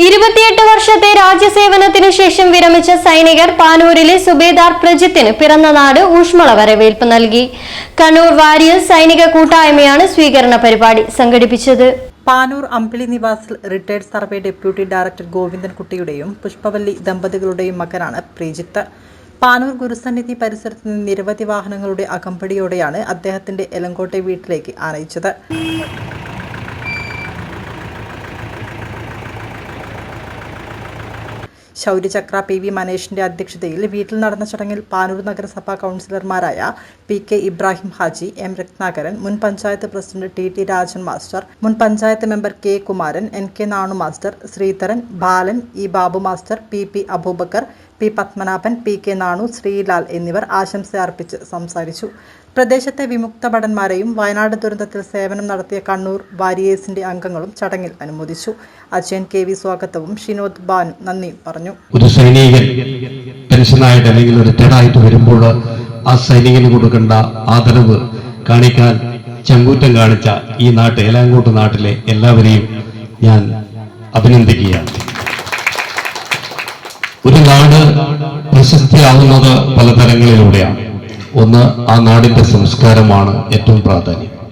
28 വർഷത്തെ രാജ്യസേവനത്തിനു ശേഷം വിരമിച്ച സൈനികർ പാനൂരിലെ സുബേദാർ പ്രജിത്തിന് പിറന്ന നാട് ഊഷ്മള വരവേൽപ്പ് നൽകി. കണ്ണൂർ വാരിയേഴ്സ് സൈനിക കൂട്ടായ്മയാണ് സ്വീകരണ പരിപാടി സംഘടിപ്പിച്ചത്. പാനൂർ അമ്പിളി നിവാസിൽ റിട്ടയർഡ് സർവേ ഡെപ്യൂട്ടി ഡയറക്ടർ ഗോവിന്ദൻകുട്ടിയുടെയും പുഷ്പവല്ലി ദമ്പതികളുടെയും മകനാണ് പ്രീജിത്ത്. പാനൂർ ഗുരുസന്നിധി പരിസരത്ത് നിന്ന് നിരവധി വാഹനങ്ങളുടെ അകമ്പടിയോടെയാണ് അദ്ദേഹത്തിന്റെ എലങ്കോട്ടെ വീട്ടിലേക്ക് ആനയിച്ചത്. ശൗര്യചക്ര പി വി മനേഷിന്റെ അധ്യക്ഷതയിൽ വീട്ടിൽ നടന്ന ചടങ്ങിൽ പാനൂർ നഗരസഭാ കൗൺസിലർമാരായ P K Ibrahim Haji, M Ratnakaran, മുൻ panchayat president T T Rajan master, മുൻ panchayat member K Kumaran, N K Nanu master, Sreedharan, Balan, E Babu master, P P Aboobacker, P Padmanabhan, P K Nanu, Sreelal എന്നിവർ ആശംസ അർപ്പിച്ച് സംസാരിച്ചു. പ്രദേശത്തെ വിമുക്ത ഭടന്മാരെയും വയനാട് ദുരന്തത്തിൽ സേവനം നടത്തിയ കണ്ണൂർ വാരിയേഴ്സിന്റെ അംഗങ്ങളും ചടങ്ങിൽ അനുമോദിച്ചു. അജയൻ കെ വി സ്വാഗതവും ഷിനോദ് ബാനു നന്ദി പറഞ്ഞു. ഒരു സൈനികൻ പെൻഷനായിട്ട് അല്ലെങ്കിൽ റിട്ടയർഡായിട്ട് വരുമ്പോൾ ആ സൈനികന് കൊടുക്കേണ്ട ആദരവ് കാണിക്കാൻ ചങ്കൂറ്റം കാണിച്ച ഈ ഏലാങ്കോട്ട് നാട്ടിലെ എല്ലാവരെയും ഞാൻ അഭിനന്ദിക്കുകയാണ്. ഒരു നാട് പ്രശസ്തിയാവുന്നത് പല തരങ്ങളിലൂടെയാണ്. ഒന്ന്, ആ നാടിന്റെ സംസ്കാരമാണ് ഏറ്റവും പ്രാധാന്യം.